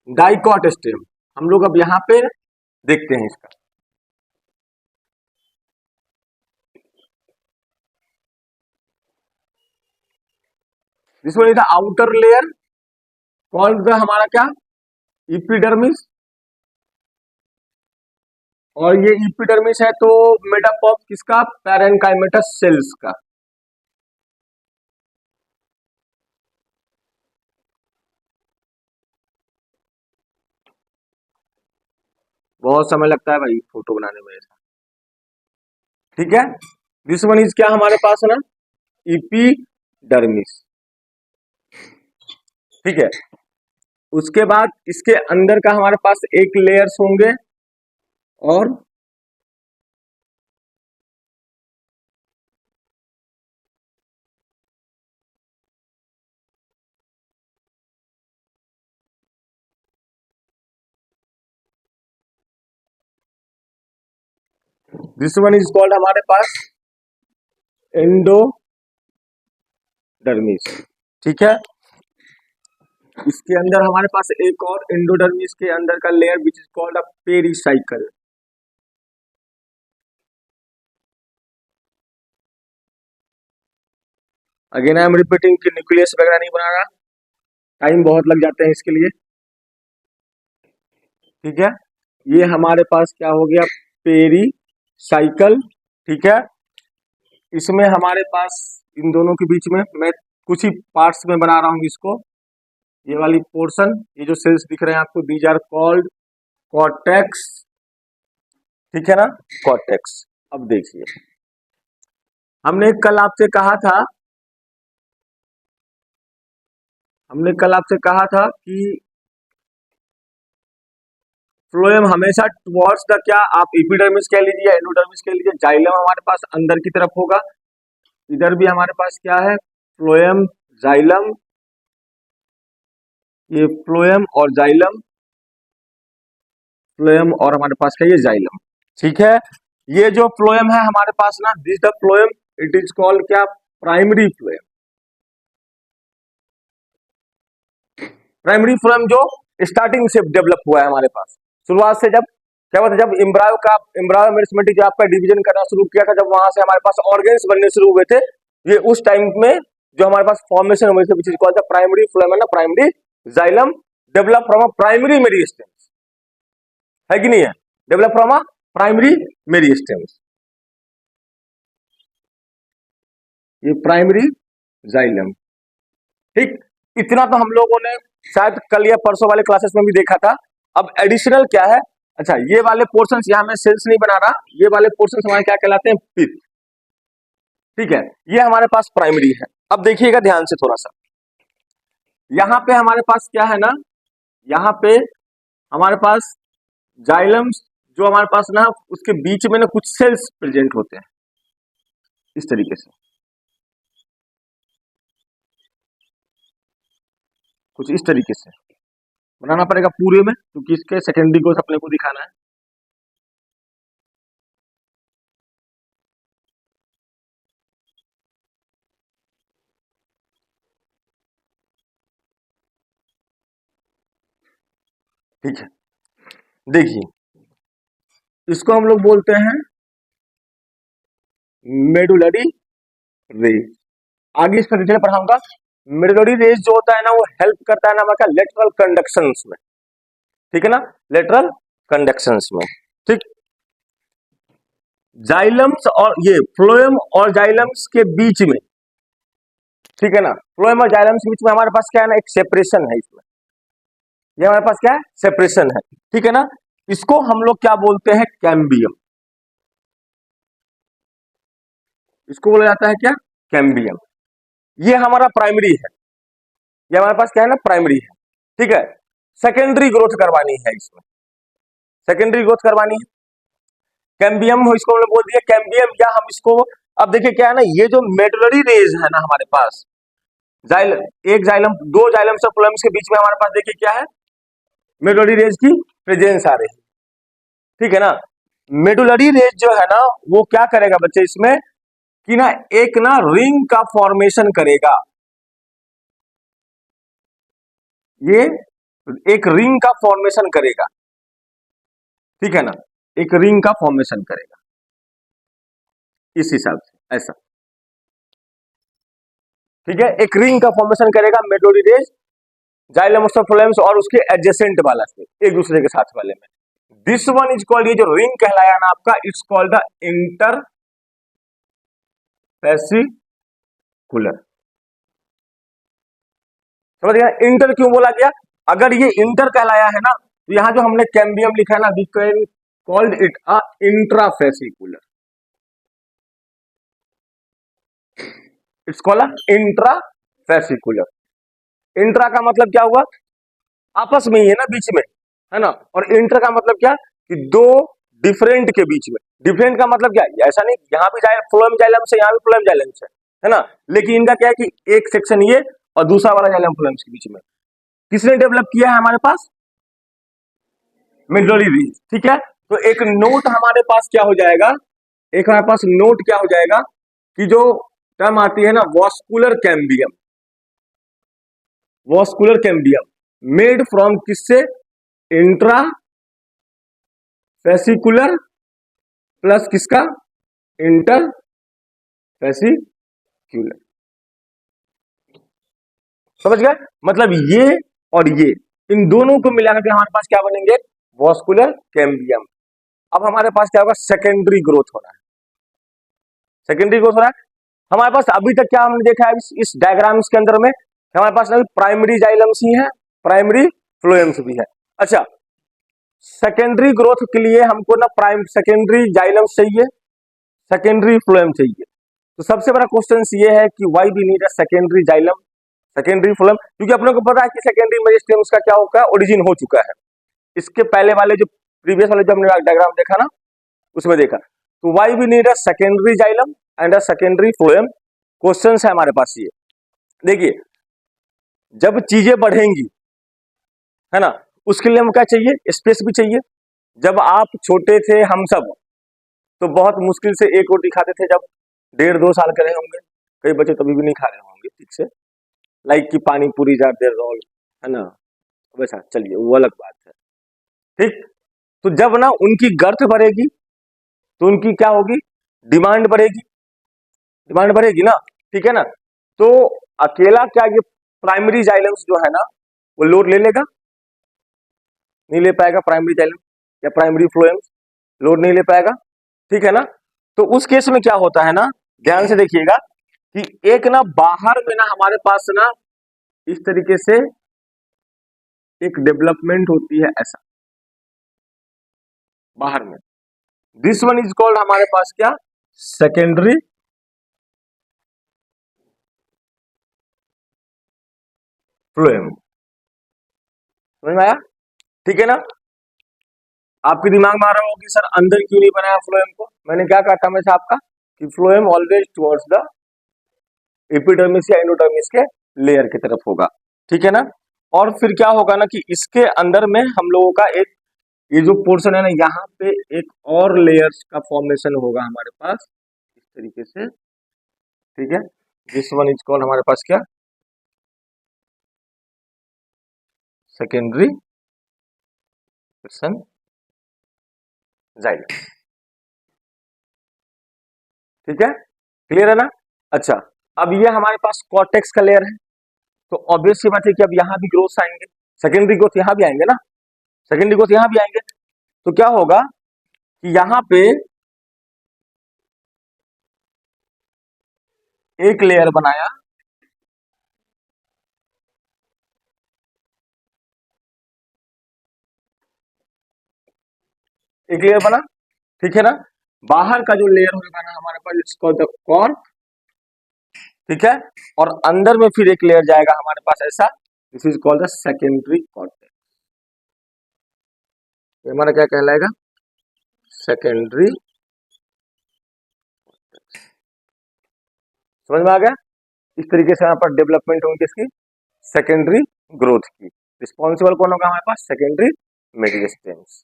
Dicot stem. हम लोग अब यहाँ पे देखते हैं इसका। जिसमें लिखा आउटर लेयर कॉल्ड द हमारा क्या, इपिडर्मिस। और ये इपिडर्मिस है तो मेडअप ऑफ किसका, पैरेन्काइमेटस सेल्स का। बहुत समय लगता है भाई फोटो बनाने में ऐसा, ठीक है। दिस वन इज क्या हमारे पास है ना, इपिडर्मिस, ठीक है। उसके बाद इसके अंदर का हमारे पास एक लेयर्स होंगे, और दिस वन इज कॉल्ड हमारे पास एंडोडर्मिस, ठीक है। इसके अंदर हमारे पास एक और एंडोडर्मिस के अंदर का layer which is called a pericycle. Again I am repeating कि न्यूक्लियस वगैरह नहीं बना रहा, टाइम बहुत लग जाते हैं इसके लिए, ठीक है। ये हमारे पास क्या हो गया, पेरिसाइकल, ठीक है। इसमें हमारे पास इन दोनों के बीच में मैं कुछ ही पार्ट्स में बना रहा हूँ इसको। ये वाली पोर्शन, ये जो सेल्स दिख रहे हैं आपको, दीज आर कॉल्ड कॉर्टेक्स, ठीक है ना, कॉर्टेक्स। अब देखिए, हमने कल आपसे कहा था, कि फ्लोएम हमेशा टुवर्ड्स द क्या, आप एपिडर्मिस कह लीजिए, एंडोडर्मिस कह लीजिए, जाइलम हमारे पास अंदर की तरफ होगा। इधर भी हमारे पास क्या है, फ्लोएम, जाइलम, ये फ्लोएम और जाइलम, फ्लोएम और हमारे पास क्या, ये जाइलम, ठीक है। ये जो फ्लोएम है हमारे पास ना, this the phloem, it is called क्या, प्राइमरी फ्लोएम। प्राइमरी फ्लोएम जो स्टार्टिंग से डेवलप हुआ है हमारे पास, शुरुआत से, जब क्या होता है, जब इम्ब्रायो मेरिस्टेमेटिक जो आपका डिवीजन करना शुरू किया था, जब वहां से हमारे पास ऑर्गेन्स बनने शुरू हुए थे, ये उस टाइम में जो हमारे पास फॉर्मेशन हुए थे, which is called the primary phloem, है ना, primary xylem develop from a primary meristems, है कि नहीं है, develop from a primary meristems, ये प्राइमरी जाइलम, ठीक। इतना तो हम लोगों ने शायद कल या परसों वाले क्लासेस में भी देखा था। अब एडिशनल क्या है, अच्छा, ये वाले पोर्शंस, यहां मैं सेल्स नहीं बना रहा, ये वाले पोर्शंस हमारे क्या कहलाते हैं, पिथ, ठीक है। ये हमारे पास प्राइमरी है। अब देखिएगा ध्यान से थोड़ा सा, यहां पे हमारे पास क्या है ना, यहाँ पे हमारे पास जाइलम, जो हमारे पास ना, उसके बीच में ना कुछ सेल्स प्रेजेंट होते हैं इस तरीके से, कुछ इस तरीके से बनाना पड़ेगा पूरे में, क्योंकि इसके सेकेंडरी ग्रोथ अपने को दिखाना है। ठीक है, देखिए, इसको हम लोग बोलते हैं मेडुलरी रेज। आगे इसका डिटेल पढ़ाऊंगा। मेडुलरी रेज जो होता है ना, वो हेल्प करता है ना हमारा लेटरल कंडक्शंस में, ठीक है ना, लेटरल कंडक्शंस में, ठीक। जाइलम्स और ये फ्लोएम और जाइलम्स के बीच में, ठीक है ना, फ्लोएम और जाइलम्स के बीच में हमारे पास क्या है ना, एक सेपरेशन है इसमें, ये हमारे पास क्या है, सेपरेशन है, ठीक है ना। इसको हम लोग क्या बोलते हैं, कैम्बियम, इसको बोला जाता है क्या, कैम्बियम। ये हमारा प्राइमरी है, ये हमारे पास क्या है ना, प्राइमरी है, ठीक है। सेकेंडरी ग्रोथ करवानी है इसमें, सेकेंडरी ग्रोथ करवानी है, कैम्बियम हो, इसको हमने बोल दिया कैम्बियम, या हम इसको, अब देखिए क्या है ना, ये जो मेडुलरी रेज है ना हमारे पास, जाइलम, एक जाइलम, दो जाइलम से फ्लोएम्स के बीच में हमारे पास देखिए क्या है, मेडुलरी रेज की प्रेजेंस आ रही है, ठीक है ना। मेडुलरी रेज जो है ना, वो क्या करेगा बच्चे इसमें, कि ना एक ना रिंग का फॉर्मेशन करेगा, ये एक रिंग का फॉर्मेशन करेगा, ठीक है ना, एक रिंग का फॉर्मेशन करेगा इस हिसाब से, ऐसा, ठीक है, एक रिंग का फॉर्मेशन करेगा मेडोरीडेज, जाइलम और फ्लोएम्स और उसके एडजेसेंट वाला से, एक दूसरे के साथ वाले में। दिस वन इज कॉल्ड, ये जो रिंग कहलाया ना आपका, it's called the inter fascicular. समझ गया इंटर क्यों बोला गया? अगर ये इंटर कहलाया है ना, तो यहां जो हमने कैम्बियम लिखा है ना, we can called it a intrafascicular, it's called intrafascicular. Intra का मतलब क्या हुआ? आपस में ही है ना, बीच में, है ना, और इंटर का मतलब क्या कि दो डिफरेंट के बीच में। डिफरेंट का मतलब क्या, ऐसा नहीं यहाँ भी फ्लोएम जाइलम से, यहाँ भी फ्लोएम जाइलम से, है ना, लेकिन इनका क्या है कि एक सेक्शन ये और दूसरा वाला जाइलम फ्लोएम के बीच में किसने डेवलप किया है हमारे पास? मिडलरी रीज, ठीक है। तो एक नोट हमारे पास क्या हो जाएगा, एक हमारे पास नोट क्या हो जाएगा कि जो टर्म आती है ना vascular cambium, vascular cambium made from किससे? इंट्रा फेसिकुलर प्लस किसका? इंटर फेसिक्यूलर। समझ गए? मतलब ये और ये, इन दोनों को मिलाकर के हमारे पास क्या बनेंगे? Vascular cambium. अब हमारे पास क्या होगा? सेकेंडरी ग्रोथ हो रहा है, सेकेंडरी ग्रोथ हो रहा है हमारे पास। अभी तक क्या हमने देखा है इस डायग्राम्स के अंदर में, हमारे पास प्राइमरी जाइलम्स ही है, प्राइमरी फ्लोएम्स भी है। अच्छा, सेकेंडरी ग्रोथ के लिए हमको ना सेकेंडरी जाइलम्स चाहिए, सेकेंडरी फ्लोएम चाहिए। तो सबसे बड़ा क्वेश्चन ये है कि why we need a secondary xylem, secondary phloem, क्योंकि अपने को पता है कि सेकेंडरी मेरिस्टेम्स का क्या होगा, ओरिजिन हो चुका है। इसके पहले वाले जो प्रीवियस वाले जो हमने डायग्राम देखा ना, उसमें देखा। तो why we need a secondary xylem and a secondary phloem, question है हमारे पास ये। देखिए, जब चीजें बढ़ेंगी, है ना, उसके लिए हम क्या चाहिए? स्पेस भी चाहिए। जब आप छोटे थे, हम सब तो बहुत मुश्किल से एक रोटी खाते थे, जब 1.5-2 साल के रहे होंगे, कई बच्चे तभी भी नहीं खा रहे होंगे ठीक से, लाइक कि पानी पूरी जाते रोल, है ना, वैसा, चलिए वो अलग बात है, ठीक। तो जब ना उनकी गर्थ बढ़ेगी तो उनकी क्या होगी? डिमांड बढ़ेगी, डिमांड बढ़ेगी ना, ठीक है ना। तो अकेला क्या ये प्राइमरी जाइलम्स जो है ना, वो लोड ले लेगा? नहीं ले पाएगा। प्राइमरी जाइलम या प्राइमरी फ्लोएम्स लोड नहीं ले पाएगा, ठीक है ना। तो उस केस में क्या होता है ना, ध्यान से देखिएगा कि एक ना बाहर में ना हमारे पास ना इस तरीके से एक डेवलपमेंट होती है, ऐसा बाहर में। दिस वन इज कॉल्ड हमारे पास क्या? Secondary phloem. समझ में आया? ठीक है ना। आपके दिमाग में आ रहा होगा कि सर अंदर क्यों नहीं बनाया फ्लोएम को? मैंने क्या कहा था हमेशा आपका कि phloem always towards the epidermis या एंडोडर्मिस के लेयर की तरफ होगा, ठीक है ना। और फिर क्या होगा ना कि इसके अंदर में हम लोगों का एक ये जो पोर्शन है ना, यहाँ पे एक और लेयर्स का फॉर्मेशन होगा हमारे पास इस तरीके से, ठीक है। दिस वन इज कॉल्ड हमारे पास क्या? सेकेंडरी पर्सन जाइलम, ठीक है, क्लियर है ना। अच्छा, अब ये हमारे पास कॉर्टेक्स का लेयर है, तो ऑब्वियस सी बात है कि अब यहाँ भी ग्रोथ आएंगे, सेकेंडरी ग्रोथ यहाँ भी आएंगे ना, सेकेंडरी ग्रोथ यहाँ भी आएंगे। तो क्या होगा कि यहाँ पे एक लेयर बनाया, एक लेयर बना, ठीक है ना। बाहर का जो लेयर होगा ना हमारे पास, इसको द कॉर्क, ठीक है, और अंदर में फिर एक लेयर जाएगा हमारे पास ऐसा, this is called the secondary cortex. हमारा क्या कहलाएगा? सेकेंडरी। समझ में आ गया? इस तरीके से यहाँ पर डेवलपमेंट होगी किसकी? सेकेंडरी ग्रोथ की। रिस्पॉन्सिबल कौन होगा हमारे पास? Secondary meristems.